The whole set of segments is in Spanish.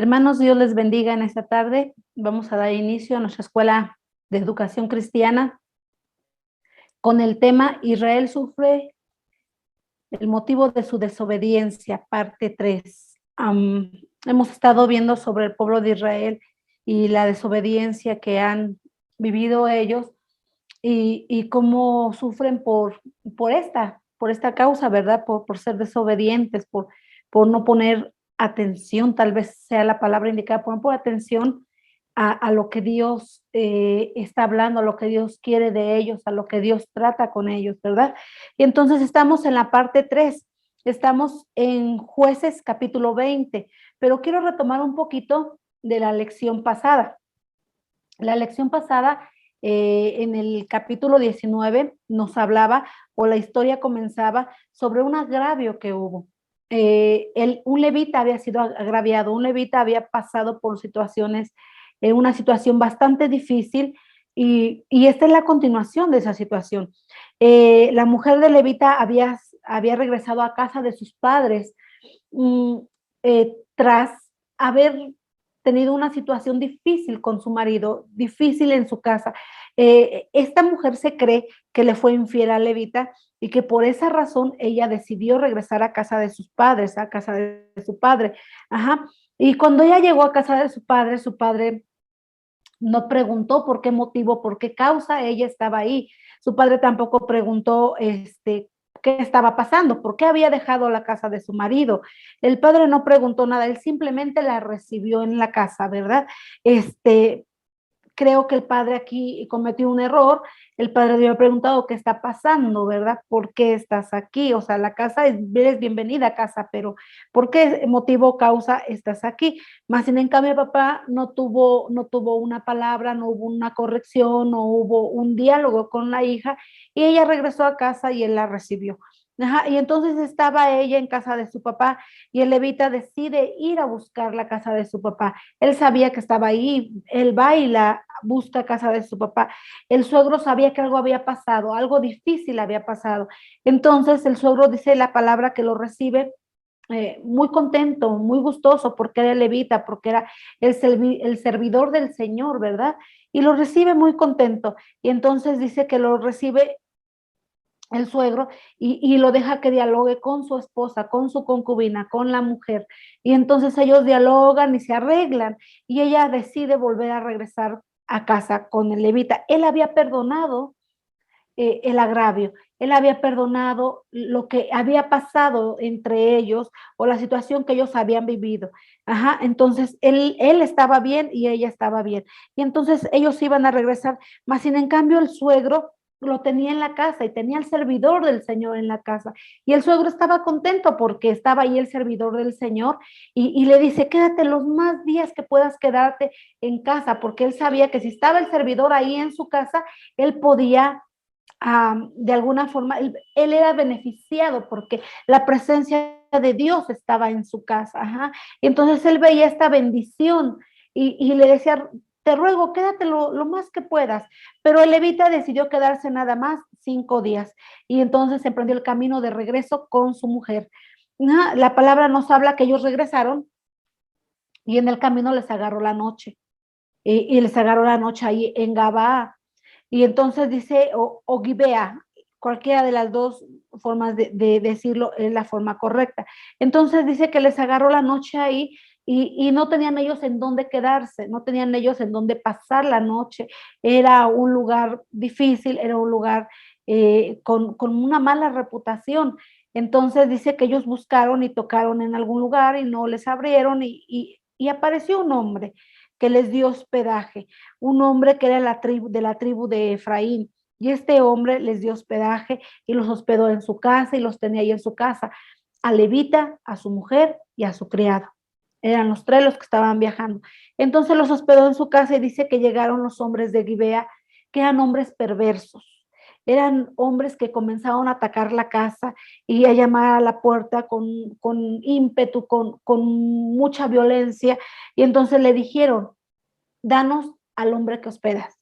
Hermanos, Dios les bendiga en esta tarde. Vamos a dar inicio a nuestra escuela de educación cristiana con el tema Israel sufre el motivo de su desobediencia, parte 3. Hemos estado viendo sobre el pueblo de Israel y la desobediencia que han vivido ellos y cómo sufren por esta causa, ¿verdad? Por ser desobedientes, por no poner atención, tal vez sea la palabra indicada, por no poner atención a lo que Dios está hablando, a lo que Dios quiere de ellos, a lo que Dios trata con ellos, ¿verdad? Y entonces estamos en la parte 3, estamos en Jueces capítulo 20, pero quiero retomar un poquito de la lección pasada. La lección pasada, en el capítulo 19, nos hablaba, o la historia comenzaba, sobre un agravio que hubo. Un levita había sido agraviado, un levita había pasado por situaciones, una situación bastante difícil, y esta es la continuación de esa situación. La mujer de levita había regresado a casa de sus padres tras haber tenido una situación difícil con su marido, difícil en su casa. Esta mujer se cree que le fue infiel a levita y que por esa razón ella decidió regresar a casa de sus padres, a casa de su padre. Ajá. Y cuando ella llegó a casa de su padre no preguntó por qué motivo, por qué causa ella estaba ahí. Su padre tampoco preguntó qué estaba pasando, por qué había dejado la casa de su marido. El padre no preguntó nada, él simplemente la recibió en la casa, ¿verdad? Creo que el padre aquí cometió un error. El padre le había preguntado qué está pasando, ¿verdad? ¿Por qué estás aquí? O sea, la casa eres bienvenida a casa, pero ¿por qué motivo o causa estás aquí? Más sin en cambio, papá no tuvo una palabra, no hubo una corrección, no hubo un diálogo con la hija, y ella regresó a casa y él la recibió. Ajá, y entonces estaba ella en casa de su papá y el levita decide ir a buscar la casa de su papá. Él sabía que estaba ahí, él va y la busca casa de su papá. El suegro sabía que algo había pasado, algo difícil había pasado. Entonces el suegro dice la palabra que lo recibe muy contento, muy gustoso, porque era levita, porque era el servidor del Señor, ¿verdad? Y lo recibe muy contento. Y entonces dice que lo recibe el suegro y lo deja que dialogue con su esposa, con su concubina, con la mujer. Y entonces ellos dialogan y se arreglan y ella decide volver a regresar a casa con el levita. Él había perdonado el agravio, él había perdonado lo que había pasado entre ellos o la situación que ellos habían vivido. Ajá, entonces él estaba bien y ella estaba bien. Y entonces ellos iban a regresar, más sin en cambio el suegro lo tenía en la casa y tenía el servidor del Señor en la casa. Y el suegro estaba contento porque estaba ahí el servidor del Señor y le dice, quédate los más días que puedas quedarte en casa, porque él sabía que si estaba el servidor ahí en su casa, él podía de alguna forma, él era beneficiado porque la presencia de Dios estaba en su casa. Ajá. Y entonces él veía esta bendición y le decía, te ruego, quédate lo más que puedas. Pero el levita decidió quedarse nada más 5 días y entonces emprendió el camino de regreso con su mujer. La palabra nos habla que ellos regresaron y en el camino les agarró la noche. Y les agarró la noche ahí en Gabaa. Y entonces dice, o Gibea, cualquiera de las dos formas de decirlo es la forma correcta. Entonces dice que les agarró la noche ahí y no tenían ellos en dónde quedarse, no tenían ellos en dónde pasar la noche. Era un lugar difícil, era un lugar con una mala reputación. Entonces dice que ellos buscaron y tocaron en algún lugar y no les abrieron y apareció un hombre que les dio hospedaje, un hombre que era de la tribu de Efraín. Y este hombre les dio hospedaje y los hospedó en su casa y los tenía ahí en su casa, a levita, a su mujer y a su criado. Eran los 3 los que estaban viajando. Entonces los hospedó en su casa y dice que llegaron los hombres de Gibea, que eran hombres perversos. Eran hombres que comenzaron a atacar la casa y a llamar a la puerta con ímpetu, con mucha violencia. Y entonces le dijeron, danos al hombre que hospedas.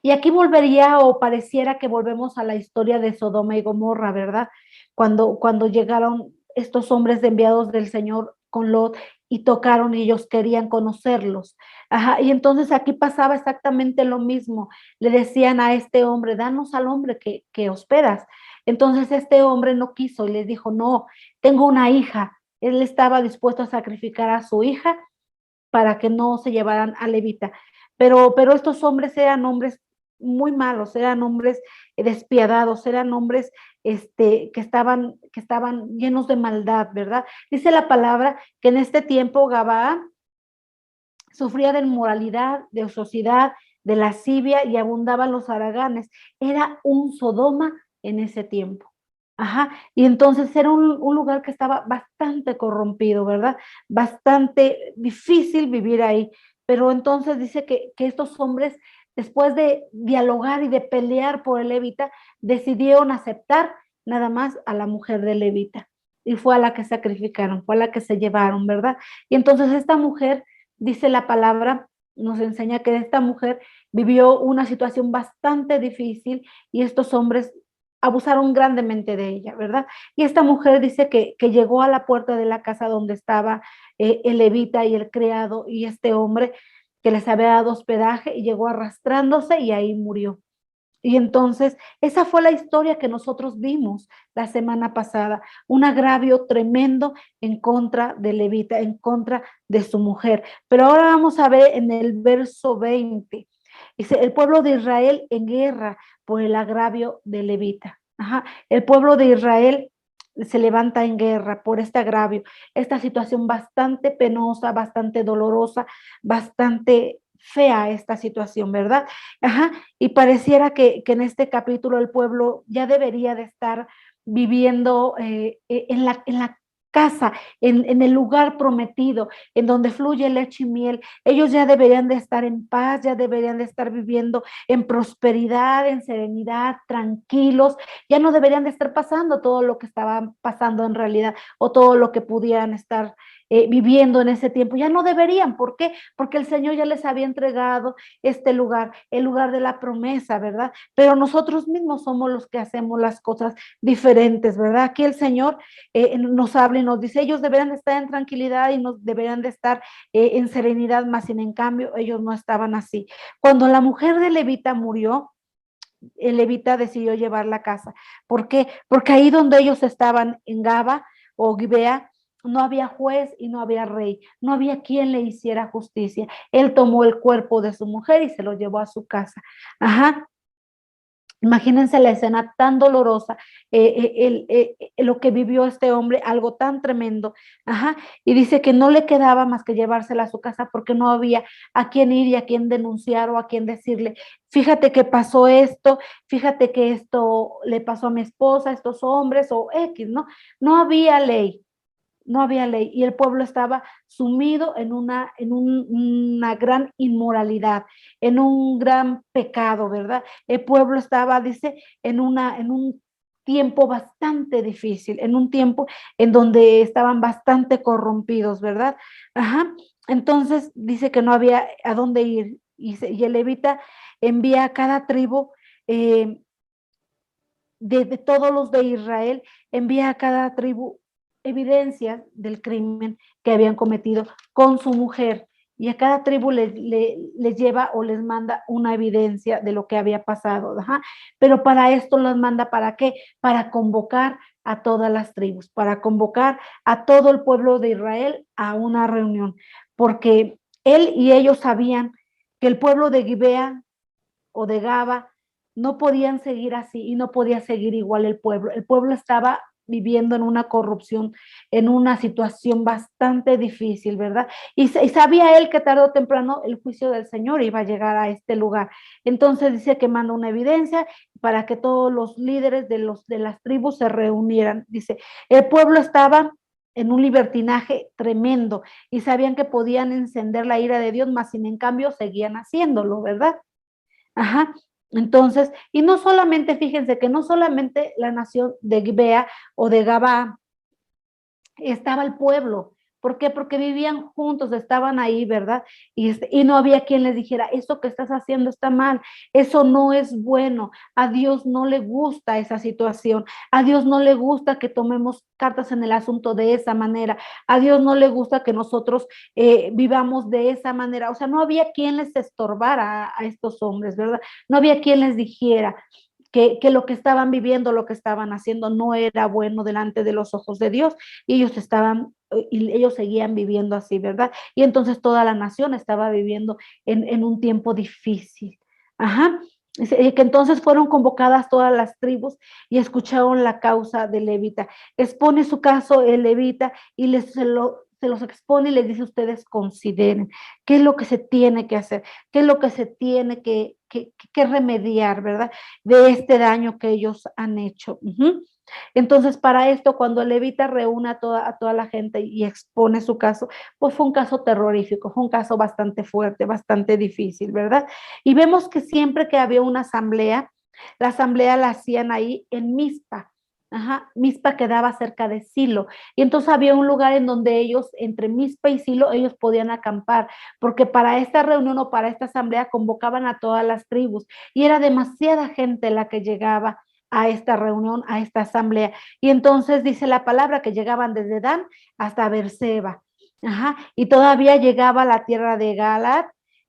Y aquí volvería o pareciera que volvemos a la historia de Sodoma y Gomorra, ¿verdad? Cuando llegaron estos hombres enviados del Señor con Lot y tocaron y ellos querían conocerlos. Ajá, y entonces aquí pasaba exactamente lo mismo. Le decían a este hombre, danos al hombre que hospedas. Entonces este hombre no quiso y les dijo, no, tengo una hija. Él estaba dispuesto a sacrificar a su hija para que no se llevaran a Levita. Pero estos hombres eran hombres muy malos, eran hombres despiadados, eran hombres que estaban llenos de maldad, ¿verdad? Dice la palabra que en este tiempo Gabaa sufría de inmoralidad, de ociosidad, de lascivia y abundaban los haraganes. Era un Sodoma en ese tiempo. Ajá, y entonces era un lugar que estaba bastante corrompido, ¿verdad? Bastante difícil vivir ahí. Pero entonces dice que estos hombres, después de dialogar y de pelear por el levita, decidieron aceptar nada más a la mujer del levita. Y fue a la que sacrificaron, fue a la que se llevaron, ¿verdad? Y entonces esta mujer, dice la palabra, nos enseña que esta mujer vivió una situación bastante difícil y estos hombres abusaron grandemente de ella, ¿verdad? Y esta mujer dice que llegó a la puerta de la casa donde estaba el levita y el criado y este hombre que les había dado hospedaje y llegó arrastrándose y ahí murió. Y entonces, esa fue la historia que nosotros vimos la semana pasada, un agravio tremendo en contra de Levita, en contra de su mujer. Pero ahora vamos a ver en el verso 20, dice, el pueblo de Israel en guerra por el agravio de Levita. Ajá. El pueblo de Israel se levanta en guerra por este agravio, esta situación bastante penosa, bastante dolorosa, bastante fea esta situación, ¿verdad? Ajá, y pareciera que en este capítulo el pueblo ya debería de estar viviendo en la casa, en el lugar prometido, en donde fluye leche y miel. Ellos ya deberían de estar en paz, ya deberían de estar viviendo en prosperidad, en serenidad, tranquilos. Ya no deberían de estar pasando todo lo que estaban pasando en realidad o todo lo que pudieran estar viviendo en ese tiempo. Ya no deberían. ¿Por qué? Porque el Señor ya les había entregado este lugar, el lugar de la promesa, ¿verdad? Pero nosotros mismos somos los que hacemos las cosas diferentes, ¿verdad? Aquí el Señor nos habla y nos dice, ellos deberían de estar en tranquilidad y nos deberían de estar en serenidad, más sin en cambio ellos no estaban así. Cuando la mujer de Levita murió, el levita decidió llevarla a casa. ¿Por qué? Porque ahí donde ellos estaban en Gaba o Gibea, no había juez y no había rey, no había quien le hiciera justicia. Él tomó el cuerpo de su mujer y se lo llevó a su casa. Ajá. Imagínense la escena tan dolorosa, lo que vivió este hombre, algo tan tremendo. Ajá. Y dice que no le quedaba más que llevársela a su casa porque no había a quién ir y a quién denunciar o a quién decirle, fíjate que pasó esto, fíjate que esto le pasó a mi esposa, a estos hombres o X, ¿no? No había ley, no había ley y el pueblo estaba sumido una gran inmoralidad, en un gran pecado, ¿verdad? El pueblo estaba, dice, en un tiempo bastante difícil, en un tiempo en donde estaban bastante corrompidos, ¿verdad? Ajá. Entonces dice que no había a dónde ir y el levita envía a cada tribu eh, de todos los de Israel, envía a cada tribu evidencias del crimen que habían cometido con su mujer y a cada tribu les lleva o les manda una evidencia de lo que había pasado. Ajá. Pero para esto los manda, ¿para qué? Para convocar a todas las tribus, para convocar a todo el pueblo de Israel a una reunión, porque él y ellos sabían que el pueblo de Gibea o de Gaba no podían seguir así y no podía seguir igual el pueblo. El pueblo estaba viviendo en una corrupción, en una situación bastante difícil, ¿verdad? Y sabía él que tarde o temprano el juicio del Señor iba a llegar a este lugar. Entonces dice que manda una evidencia para que todos los líderes de las tribus se reunieran. Dice, el pueblo estaba en un libertinaje tremendo y sabían que podían encender la ira de Dios, mas sin en cambio seguían haciéndolo, ¿verdad? Ajá. Entonces, y no solamente, fíjense que no solamente la nación de Gibea o de Gabá estaba el pueblo, ¿Por qué? Porque vivían juntos, estaban ahí, ¿verdad? Y no había quien les dijera, eso que estás haciendo está mal, eso no es bueno, a Dios no le gusta esa situación, a Dios no le gusta que tomemos cartas en el asunto de esa manera, a Dios no le gusta que nosotros vivamos de esa manera, o sea, no había quien les estorbara a estos hombres, ¿verdad? No había quien les dijera, que lo que estaban viviendo, lo que estaban haciendo no era bueno delante de los ojos de Dios y ellos seguían viviendo así, ¿verdad? Y entonces toda la nación estaba viviendo en un tiempo difícil. Ajá. Que entonces fueron convocadas todas las tribus y escucharon la causa del levita. Expone su caso el levita y se los expone y les dice: ustedes consideren qué es lo que se tiene que hacer, qué es lo que se tiene que remediar, ¿verdad? De este daño que ellos han hecho. Entonces, para esto, cuando el levita reúne a toda la gente y expone su caso, pues fue un caso terrorífico, fue un caso bastante fuerte, bastante difícil, ¿verdad? Y vemos que siempre que había una asamblea, la asamblea la hacían ahí en Mizpa. Ajá, Mizpa quedaba cerca de Silo. Y entonces había un lugar en donde ellos, entre Mizpa y Silo, ellos podían acampar, porque para esta reunión o para esta asamblea convocaban a todas las tribus y era demasiada gente la que llegaba a esta reunión, a esta asamblea. Y entonces dice la palabra que llegaban desde Dan hasta Berseba. Ajá, y todavía llegaba a la tierra de Galaad,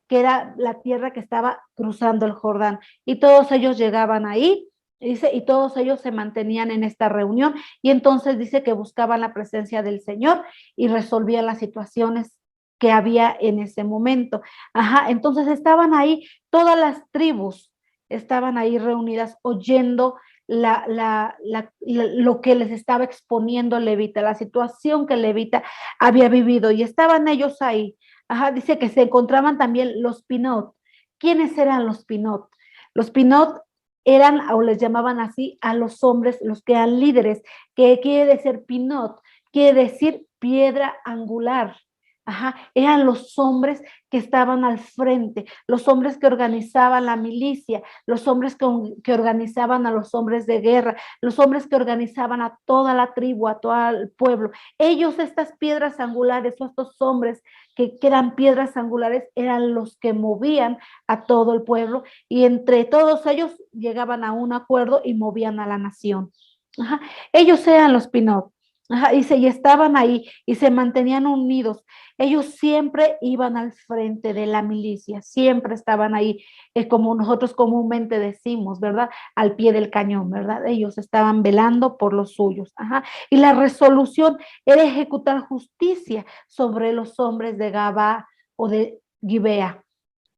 que era la tierra que estaba cruzando el Jordán. Y todos ellos llegaban ahí, dice, y todos ellos se mantenían en esta reunión. Y entonces dice que buscaban la presencia del Señor y resolvían las situaciones que había en ese momento. Ajá, entonces estaban ahí todas las tribus, estaban ahí reunidas oyendo lo que les estaba exponiendo Levita, la situación que Levita había vivido y estaban ellos ahí. Ajá, dice que se encontraban también los Pinot. ¿Quiénes eran los Pinot? Los Pinot eran, o les llamaban así, a los hombres, los que eran líderes, que quiere decir Pinot, quiere decir piedra angular. Ajá, eran los hombres que estaban al frente, los hombres que organizaban la milicia, los hombres que organizaban a los hombres de guerra, los hombres que organizaban a toda la tribu, a todo el pueblo. Ellos, estas piedras angulares, o estos hombres que eran piedras angulares, eran los que movían a todo el pueblo y entre todos ellos llegaban a un acuerdo y movían a la nación. Ajá. Ellos eran los Pinot. Ajá, y estaban ahí y se mantenían unidos. Ellos siempre iban al frente de la milicia, siempre estaban ahí, como nosotros comúnmente decimos, ¿verdad? Al pie del cañón, ¿verdad? Ellos estaban velando por los suyos. Ajá. Y la resolución era ejecutar justicia sobre los hombres de Gabá o de Gibea.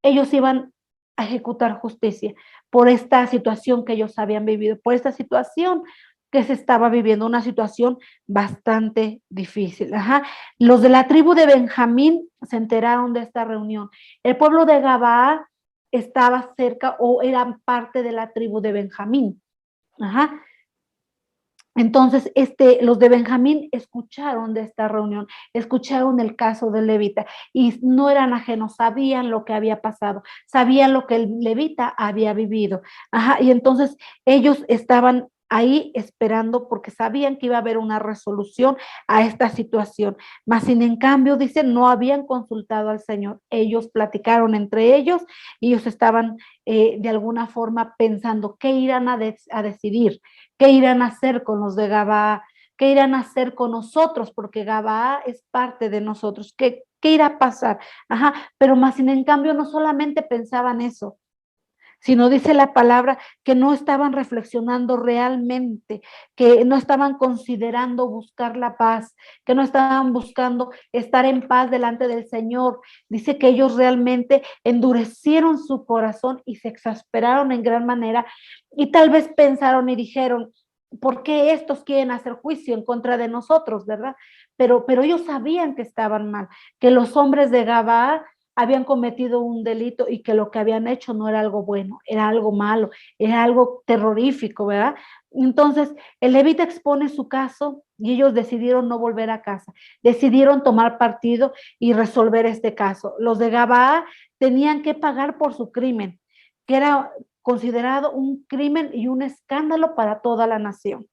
Ellos iban a ejecutar justicia por esta situación que ellos habían vivido, por esta situación que se estaba viviendo, una situación bastante difícil. Ajá. Los de la tribu de Benjamín se enteraron de esta reunión. El pueblo de Gabaa estaba cerca o eran parte de la tribu de Benjamín. Ajá. Entonces, los de Benjamín escucharon de esta reunión, escucharon el caso del levita y no eran ajenos, sabían lo que había pasado, sabían lo que el levita había vivido. Ajá, y entonces ellos estaban ahí esperando porque sabían que iba a haber una resolución a esta situación. Mas, sin en cambio, dicen, no habían consultado al Señor. Ellos platicaron entre ellos y ellos estaban de alguna forma pensando qué irán a decidir. ¿Qué irán a hacer con los de Gabaa? ¿Qué irán a hacer con nosotros? Porque Gabaa es parte de nosotros. ¿Qué irá a pasar? Ajá, pero más sin en cambio no solamente pensaban eso, sino dice la palabra que no estaban reflexionando realmente, que no estaban considerando buscar la paz, que no estaban buscando estar en paz delante del Señor. Dice que ellos realmente endurecieron su corazón y se exasperaron en gran manera y tal vez pensaron y dijeron, ¿por qué estos quieren hacer juicio en contra de nosotros, verdad? Pero ellos sabían que estaban mal, que los hombres de Gabaa habían cometido un delito y que lo que habían hecho no era algo bueno, era algo malo, era algo terrorífico, ¿verdad? Entonces, el levita expone su caso y ellos decidieron no volver a casa, decidieron tomar partido y resolver este caso. Los de Gabaa tenían que pagar por su crimen, que era considerado un crimen y un escándalo para toda la nación.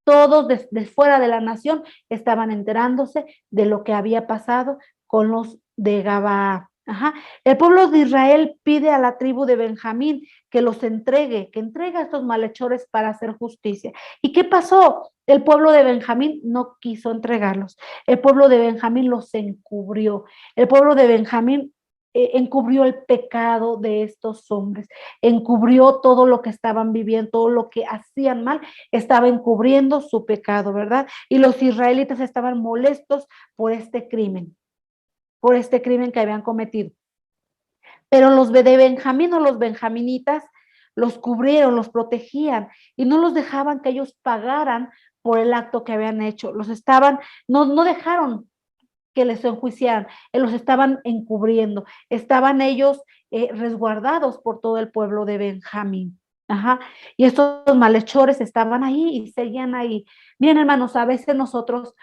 Todos de fuera de la nación estaban enterándose de lo que había pasado con los de Gabaa. Ajá. El pueblo de Israel pide a la tribu de Benjamín que los entregue, que entregue a estos malhechores para hacer justicia. ¿Y qué pasó? El pueblo de Benjamín no quiso entregarlos. El pueblo de Benjamín los encubrió. El pueblo de Benjamín encubrió el pecado de estos hombres, encubrió todo lo que estaban viviendo, todo lo que hacían mal, estaba encubriendo su pecado, ¿verdad? Y los israelitas estaban molestos por este crimen que habían cometido. Pero los de Benjamín o los benjaminitas los cubrieron, los protegían y no los dejaban que ellos pagaran por el acto que habían hecho. No dejaron que les enjuiciaran, los estaban encubriendo, estaban ellos resguardados por todo el pueblo de Benjamín. Ajá. Y estos malhechores estaban ahí y seguían ahí. Miren, hermanos, a veces nosotros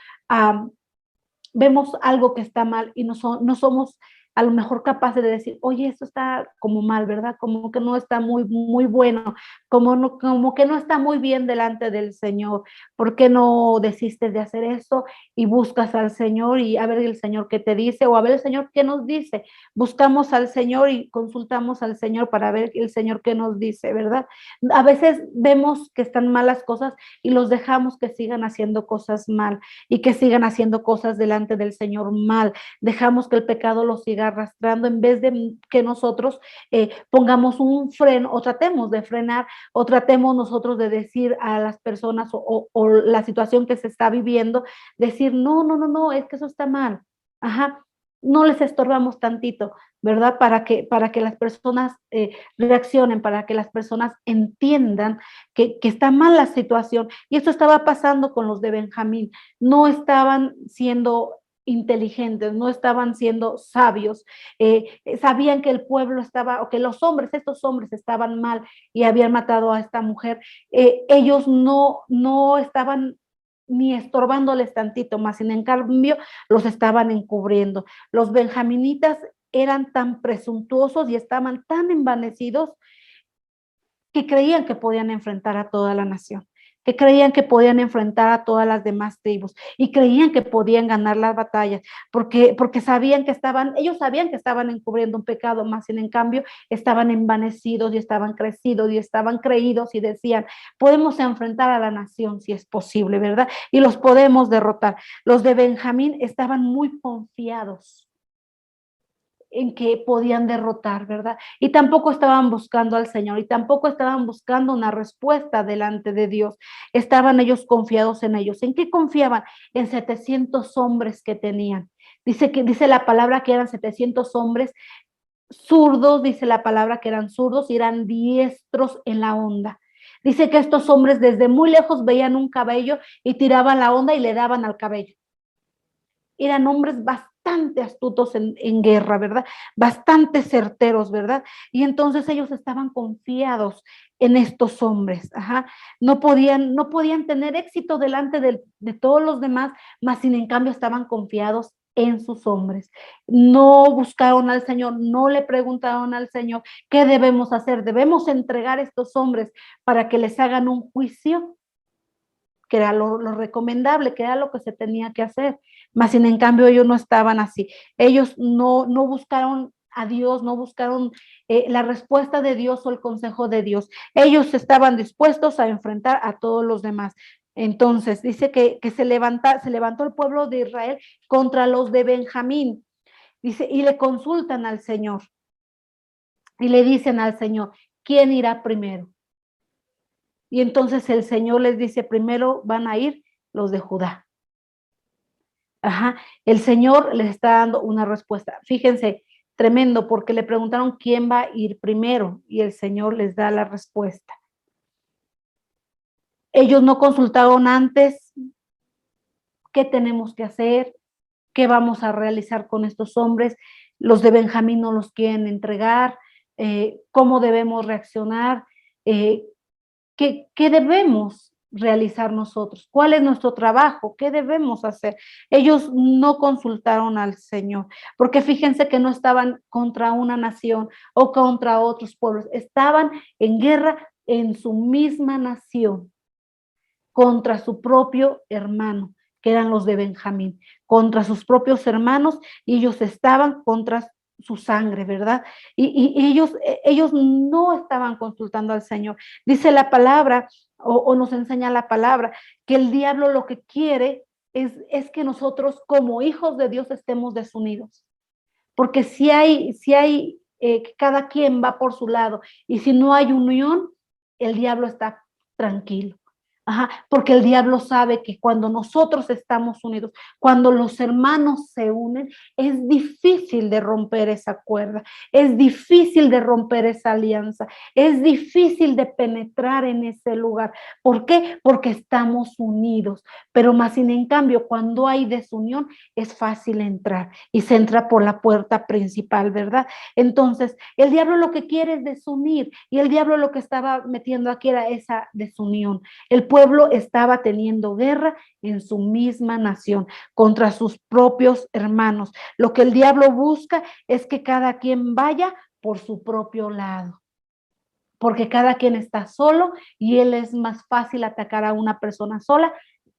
vemos algo que está mal y no somos a lo mejor capaces de decir, oye, esto está como mal, ¿verdad? Como que no está muy bueno, como que no está muy bien delante del Señor. ¿Por qué no desistes de hacer eso y buscas al Señor y a ver el Señor qué te dice o a ver el Señor qué nos dice? Buscamos al Señor y consultamos al Señor para ver el Señor qué nos dice, ¿verdad? A veces vemos que están malas cosas y los dejamos que sigan haciendo cosas mal y que sigan haciendo cosas delante del Señor mal. Dejamos que el pecado los siga arrastrando en vez de que nosotros pongamos un freno o tratemos de frenar o tratemos nosotros de decir a las personas o la situación que se está viviendo, decir, no, es que eso está mal. Ajá. No les estorbamos tantito, ¿verdad? Para que las personas reaccionen, para que las personas entiendan que está mal la situación. Y esto estaba pasando con los de Benjamín. No estaban siendo inteligentes, no estaban siendo sabios, sabían que el pueblo estaba, o que estos hombres estaban mal y habían matado a esta mujer, ellos no estaban ni estorbándoles tantito más, sin en cambio los estaban encubriendo. Los benjaminitas eran tan presuntuosos y estaban tan envanecidos que creían que podían enfrentar a toda la nación, que creían que podían enfrentar a todas las demás tribus y creían que podían ganar las batallas, porque ellos sabían que estaban encubriendo un pecado, más sin en cambio estaban envanecidos y estaban crecidos y estaban creídos y decían, podemos enfrentar a la nación si es posible, ¿verdad? Y los podemos derrotar. Los de Benjamín estaban muy confiados en que podían derrotar, ¿verdad? Y tampoco estaban buscando al Señor y tampoco estaban buscando una respuesta delante de Dios. Estaban ellos confiados en ellos. ¿En qué confiaban? En 700 hombres que tenían. Dice la palabra que eran 700 hombres zurdos, dice la palabra que eran zurdos y eran diestros en la onda. Dice que estos hombres desde muy lejos veían un cabello y tiraban la onda y le daban al cabello. Eran hombres bastante astutos en guerra, ¿verdad? Bastante certeros, ¿verdad? Y entonces ellos estaban confiados en estos hombres, ajá. No podían tener éxito delante de todos los demás, mas sin en cambio estaban confiados en sus hombres. No buscaron al Señor, no le preguntaron al Señor qué debemos hacer. Debemos entregar a estos hombres para que les hagan un juicio, que era lo recomendable, que era lo que se tenía que hacer. Más sin en cambio ellos no estaban así. Ellos no buscaron a Dios, no buscaron la respuesta de Dios o el consejo de Dios. Ellos estaban dispuestos a enfrentar a todos los demás. Entonces dice que se levantó el pueblo de Israel contra los de Benjamín. Dice, y le consultan al Señor y le dicen al Señor, ¿quién irá primero? Y entonces el Señor les dice, primero van a ir los de Judá. Ajá, el Señor les está dando una respuesta. Fíjense, tremendo, porque le preguntaron quién va a ir primero y el Señor les da la respuesta. Ellos no consultaron antes qué tenemos que hacer, qué vamos a realizar con estos hombres. Los de Benjamín no los quieren entregar, cómo debemos reaccionar, ¿qué debemos realizar nosotros? ¿Cuál es nuestro trabajo? ¿Qué debemos hacer? Ellos no consultaron al Señor, porque fíjense que no estaban contra una nación o contra otros pueblos, estaban en guerra en su misma nación. contra su propio hermano, que eran los de Benjamín, contra sus propios hermanos, y ellos estaban contra su sangre, ¿verdad? Y ellos no estaban consultando al Señor. Dice la palabra, o nos enseña la palabra, que el diablo lo que quiere es que nosotros como hijos de Dios estemos desunidos. Porque si hay cada quien va por su lado, y si no hay unión, el diablo está tranquilo. Ajá, porque el diablo sabe que cuando nosotros estamos unidos, cuando los hermanos se unen, es difícil de romper esa cuerda, es difícil de romper esa alianza, es difícil de penetrar en ese lugar. ¿Por qué? Porque estamos unidos, pero más sin en cambio, cuando hay desunión, es fácil entrar y se entra por la puerta principal, ¿verdad? Entonces, el diablo lo que quiere es desunir, y el diablo lo que estaba metiendo aquí era esa desunión. El pueblo estaba teniendo guerra en su misma nación contra sus propios hermanos. Lo que el diablo busca es que cada quien vaya por su propio lado, porque cada quien está solo y él es más fácil atacar a una persona sola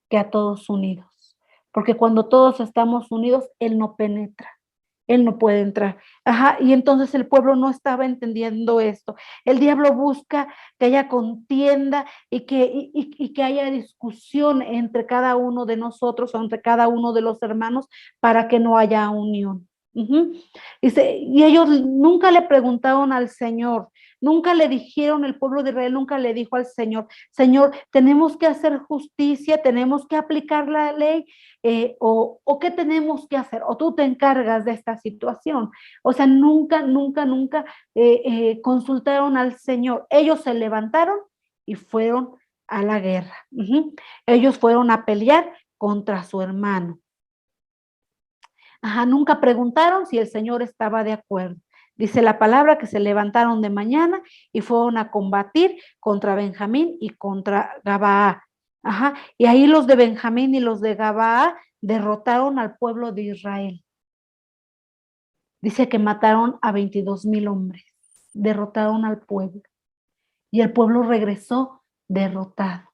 que a todos unidos. Porque cuando todos estamos unidos, él no penetra. Él no puede entrar. Ajá, y entonces el pueblo no estaba entendiendo esto. El diablo busca que haya contienda y que haya discusión entre cada uno de nosotros o entre cada uno de los hermanos para que no haya unión. Uh-huh. Y ellos nunca le preguntaron al Señor, nunca le dijeron, el pueblo de Israel nunca le dijo al Señor, Señor, tenemos que hacer justicia, tenemos que aplicar la ley, o qué tenemos que hacer, o tú te encargas de esta situación. O sea, nunca consultaron al Señor. Ellos se levantaron y fueron a la guerra. Uh-huh. Ellos fueron a pelear contra su hermano. Ajá, nunca preguntaron si el Señor estaba de acuerdo. Dice la palabra que se levantaron de mañana y fueron a combatir contra Benjamín y contra Gabaa. Ajá, y ahí los de Benjamín y los de Gabaa derrotaron al pueblo de Israel. Dice que mataron a 22,000 hombres, derrotaron al pueblo. Y el pueblo regresó derrotado.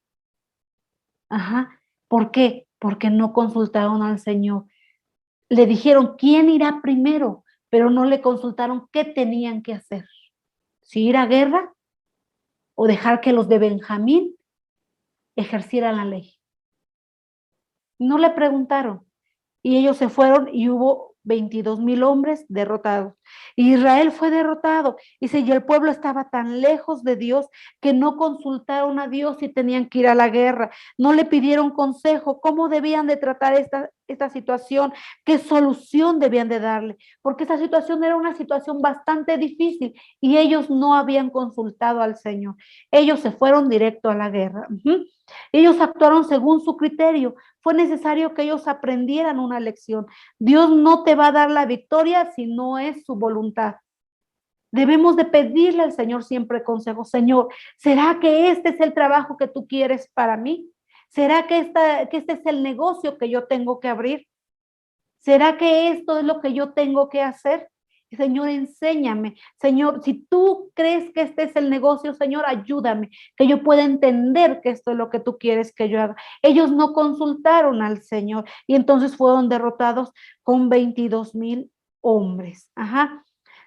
Ajá, ¿por qué? Porque no consultaron al Señor. Le dijeron quién irá primero, pero no le consultaron qué tenían que hacer. Si ir a guerra o dejar que los de Benjamín ejercieran la ley. No le preguntaron. Y ellos se fueron y hubo 22,000 hombres derrotados. Israel fue derrotado. Y el pueblo estaba tan lejos de Dios que no consultaron a Dios si tenían que ir a la guerra. No le pidieron consejo cómo debían de tratar esta situación, qué solución debían de darle, porque esa situación era una situación bastante difícil y ellos no habían consultado al Señor. Ellos se fueron directo a la guerra. Ellos actuaron según su criterio. Fue necesario que ellos aprendieran una lección. Dios no te va a dar la victoria si no es su voluntad. Debemos de pedirle al Señor siempre consejo. Señor, ¿será que este es el trabajo que tú quieres para mí? ¿Será que este es el negocio que yo tengo que abrir? ¿Será que esto es lo que yo tengo que hacer? Señor, enséñame. Señor, si tú crees que este es el negocio, Señor, ayúdame, que yo pueda entender que esto es lo que tú quieres que yo haga. Ellos no consultaron al Señor y entonces fueron derrotados con 22,000 hombres. Ajá.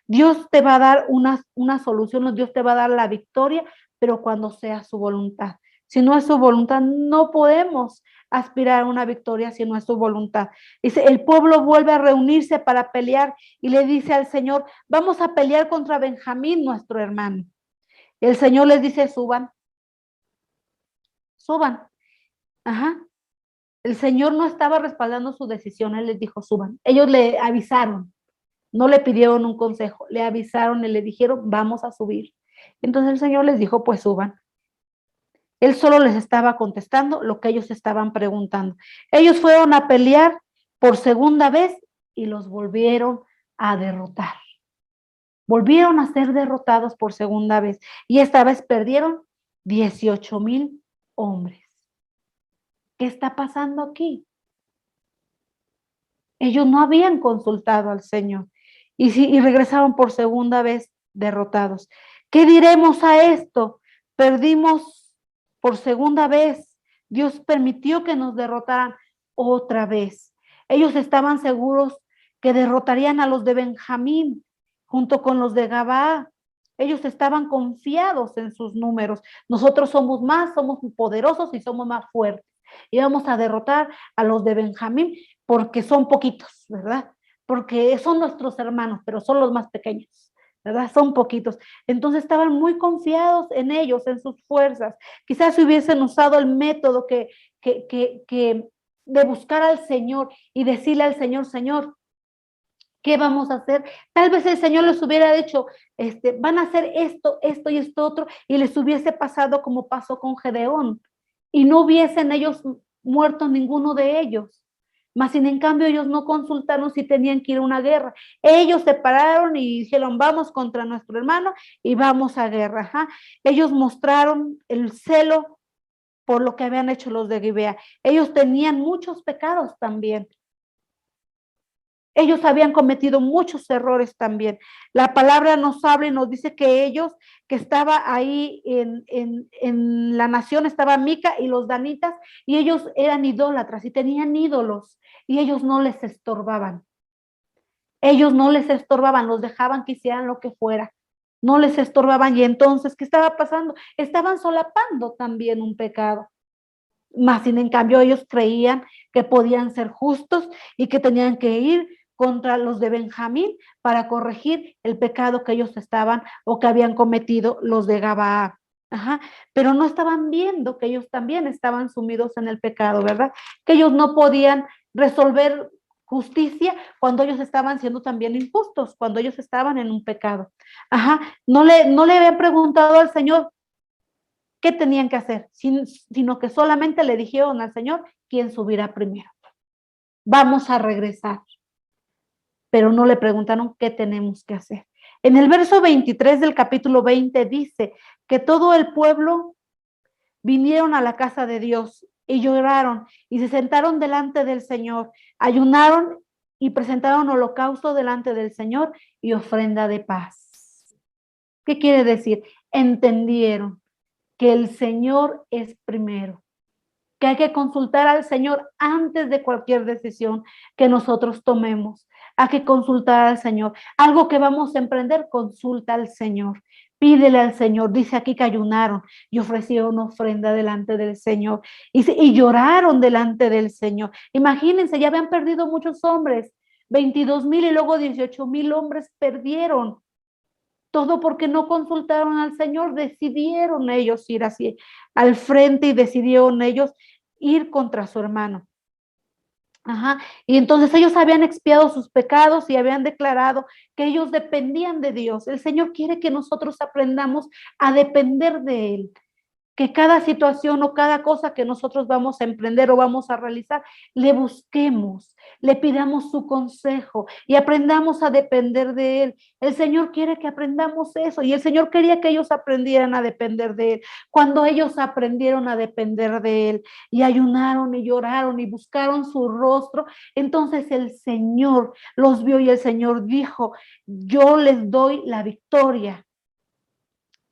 Dios te va a dar una solución, Dios te va a dar la victoria, pero cuando sea su voluntad. Si no es su voluntad, no podemos aspirar a una victoria si no es su voluntad. Dice, el pueblo vuelve a reunirse para pelear y le dice al Señor, vamos a pelear contra Benjamín, nuestro hermano. Y el Señor les dice, suban. Ajá. El Señor no estaba respaldando su decisión, Él les dijo, suban. Ellos le avisaron, no le pidieron un consejo, le avisaron y le dijeron, vamos a subir. Entonces el Señor les dijo, pues suban. Él solo les estaba contestando lo que ellos estaban preguntando. Ellos fueron a pelear por segunda vez y los volvieron a derrotar. Volvieron a ser derrotados por segunda vez y esta vez perdieron 18,000 hombres. ¿Qué está pasando aquí? Ellos no habían consultado al Señor y regresaron por segunda vez derrotados. ¿Qué diremos a esto? Perdimos por segunda vez, Dios permitió que nos derrotaran otra vez. Ellos estaban seguros que derrotarían a los de Benjamín junto con los de Gabaa. Ellos estaban confiados en sus números. Nosotros somos más, somos poderosos y somos más fuertes. Y vamos a derrotar a los de Benjamín porque son poquitos, ¿verdad? Porque son nuestros hermanos, pero son los más pequeños, ¿verdad? Son poquitos. Entonces estaban muy confiados en ellos, en sus fuerzas. Quizás si hubiesen usado el método que de buscar al Señor y decirle al Señor, Señor, ¿qué vamos a hacer? Tal vez el Señor les hubiera dicho, van a hacer esto, esto y esto otro, y les hubiese pasado como pasó con Gedeón, y no hubiesen ellos muerto ninguno de ellos. Mas, sin en cambio, ellos no consultaron si tenían que ir a una guerra. Ellos se pararon y dijeron, vamos contra nuestro hermano y vamos a guerra. Ajá. Ellos mostraron el celo por lo que habían hecho los de Gibea. Ellos tenían muchos pecados también. Ellos habían cometido muchos errores también. La palabra nos habla y nos dice que ellos, que estaba ahí en la nación, estaba Mica y los danitas, y ellos eran idólatras y tenían ídolos, y ellos no les estorbaban. Ellos no les estorbaban, los dejaban que hicieran lo que fuera. No les estorbaban. Y entonces, ¿qué estaba pasando? Estaban solapando también un pecado. Más sin en cambio, ellos creían que podían ser justos y que tenían que ir contra los de Benjamín para corregir el pecado que ellos estaban o que habían cometido los de Gabaa. Ajá. Pero no estaban viendo que ellos también estaban sumidos en el pecado, ¿verdad? Que ellos no podían resolver justicia cuando ellos estaban siendo también injustos, cuando ellos estaban en un pecado. Ajá. No le habían preguntado al Señor qué tenían que hacer, sino que solamente le dijeron al Señor quién subirá primero. Vamos a regresar, pero no le preguntaron qué tenemos que hacer. En el verso 23 del capítulo 20 dice que todo el pueblo vinieron a la casa de Dios y lloraron y se sentaron delante del Señor, ayunaron y presentaron holocausto delante del Señor y ofrenda de paz. ¿Qué quiere decir? Entendieron que el Señor es primero, que hay que consultar al Señor antes de cualquier decisión que nosotros tomemos. Hay que consultar al Señor. Algo que vamos a emprender, consulta al Señor. Pídele al Señor. Dice aquí que ayunaron y ofrecieron ofrenda delante del Señor. Y lloraron delante del Señor. Imagínense, ya habían perdido muchos hombres. 22,000 y luego 18,000 hombres perdieron. Todo porque no consultaron al Señor, decidieron ellos ir así al frente y decidieron ellos ir contra su hermano. Ajá. Y entonces ellos habían expiado sus pecados y habían declarado que ellos dependían de Dios. El Señor quiere que nosotros aprendamos a depender de Él, que cada situación o cada cosa que nosotros vamos a emprender o vamos a realizar, le busquemos, le pidamos su consejo y aprendamos a depender de Él. El Señor quiere que aprendamos eso y el Señor quería que ellos aprendieran a depender de Él. Cuando ellos aprendieron a depender de Él y ayunaron y lloraron y buscaron su rostro, entonces el Señor los vio y el Señor dijo, yo les doy la victoria.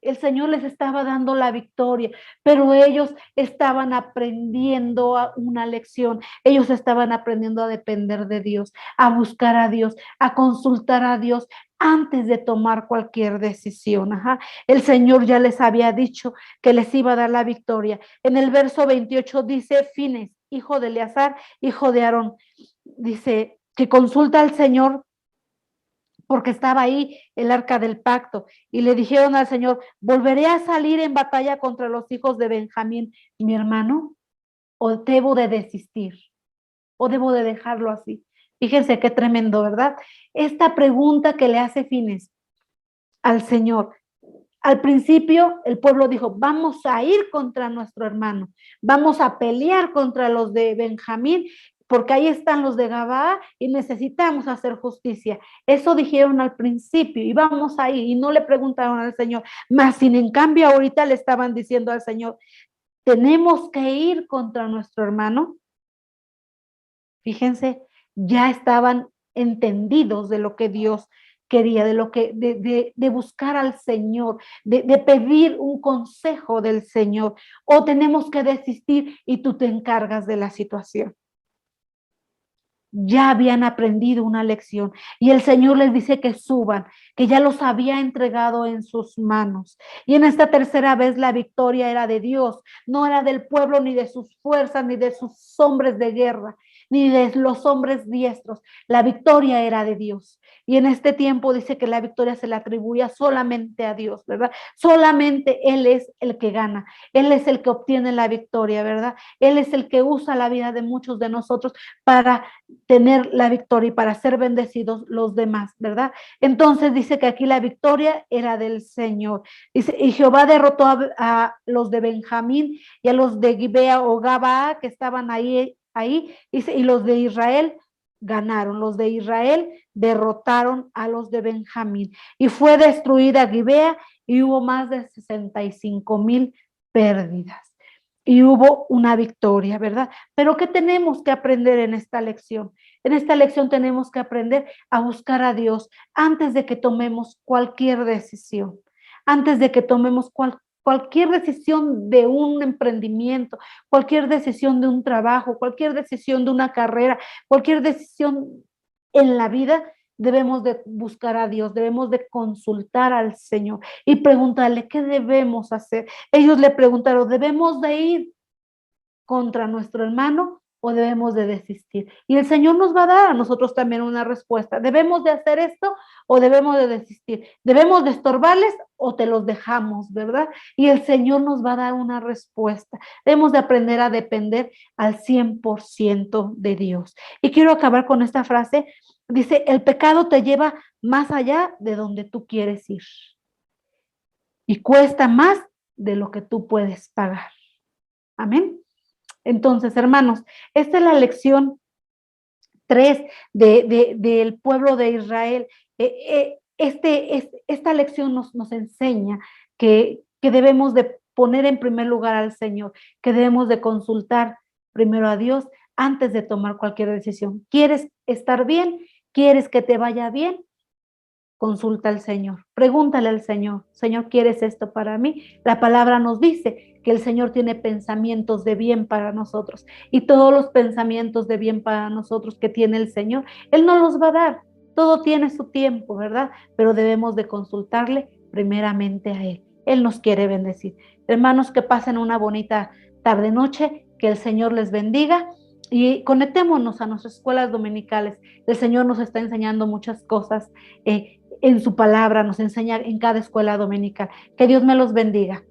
El Señor les estaba dando la victoria, pero ellos estaban aprendiendo una lección. Ellos estaban aprendiendo a depender de Dios, a buscar a Dios, a consultar a Dios antes de tomar cualquier decisión. Ajá. El Señor ya les había dicho que les iba a dar la victoria. En el verso 28 dice, Fines, hijo de Eleazar, hijo de Aarón, dice que consulta al Señor porque estaba ahí el arca del pacto, y le dijeron al Señor, ¿volveré a salir en batalla contra los hijos de Benjamín, mi hermano? ¿O debo de desistir? ¿O debo de dejarlo así? Fíjense qué tremendo, ¿verdad? Esta pregunta que le hace Fines al Señor. Al principio el pueblo dijo, vamos a ir contra nuestro hermano, vamos a pelear contra los de Benjamín, porque ahí están los de Gabaa y necesitamos hacer justicia. Eso dijeron al principio y vamos a ir y no le preguntaron al Señor, más sin en cambio ahorita le estaban diciendo al Señor, tenemos que ir contra nuestro hermano. Fíjense, ya estaban entendidos de lo que Dios quería, de buscar al Señor, de pedir un consejo del Señor, o tenemos que desistir y tú te encargas de la situación. Ya habían aprendido una lección y el Señor les dice que suban, que ya los había entregado en sus manos. Y en esta tercera vez la victoria era de Dios, no era del pueblo, ni de sus fuerzas, ni de sus hombres de guerra, ni de los hombres diestros. La victoria era de Dios. Y en este tiempo dice que la victoria se la atribuía solamente a Dios, ¿verdad? Solamente Él es el que gana, Él es el que obtiene la victoria, ¿verdad? Él es el que usa la vida de muchos de nosotros para tener la victoria y para ser bendecidos los demás, ¿verdad? Entonces dice que aquí la victoria era del Señor. Dice, y Jehová derrotó a los de Benjamín y a los de Gibea o Gabaa que estaban ahí, dice, y los de Israel ganaron. Los de Israel derrotaron a los de Benjamín y fue destruida Gibea y hubo más de 65,000 pérdidas. Y hubo una victoria, ¿verdad? Pero ¿qué tenemos que aprender en esta lección? En esta lección tenemos que aprender a buscar a Dios antes de que tomemos cualquier decisión, antes de que tomemos cualquier decisión de un emprendimiento, cualquier decisión de un trabajo, cualquier decisión de una carrera, cualquier decisión en la vida. Debemos de buscar a Dios, debemos de consultar al Señor y preguntarle qué debemos hacer. Ellos le preguntaron, ¿debemos de ir contra nuestro hermano o debemos de desistir? Y el Señor nos va a dar a nosotros también una respuesta. ¿Debemos de hacer esto o debemos de desistir? ¿Debemos de estorbarles o te los dejamos, verdad? Y el Señor nos va a dar una respuesta. Debemos de aprender a depender al 100% de Dios. Y quiero acabar con esta frase. Dice, el pecado te lleva más allá de donde tú quieres ir y cuesta más de lo que tú puedes pagar. Amén. Entonces, hermanos, esta es la lección 3 del pueblo de Israel. Esta lección nos enseña que debemos de poner en primer lugar al Señor, que debemos de consultar primero a Dios antes de tomar cualquier decisión. ¿Quieres estar bien? ¿Quieres que te vaya bien? Consulta al Señor, pregúntale al Señor, Señor, ¿quieres esto para mí? La palabra nos dice que el Señor tiene pensamientos de bien para nosotros y todos los pensamientos de bien para nosotros que tiene el Señor, Él nos los va a dar. Todo tiene su tiempo, ¿verdad? Pero debemos de consultarle primeramente a Él. Él nos quiere bendecir. Hermanos, que pasen una bonita tarde-noche, que el Señor les bendiga. Y conectémonos a nuestras escuelas dominicales. El Señor nos está enseñando muchas cosas en su palabra, nos enseña en cada escuela dominical. Que Dios me los bendiga.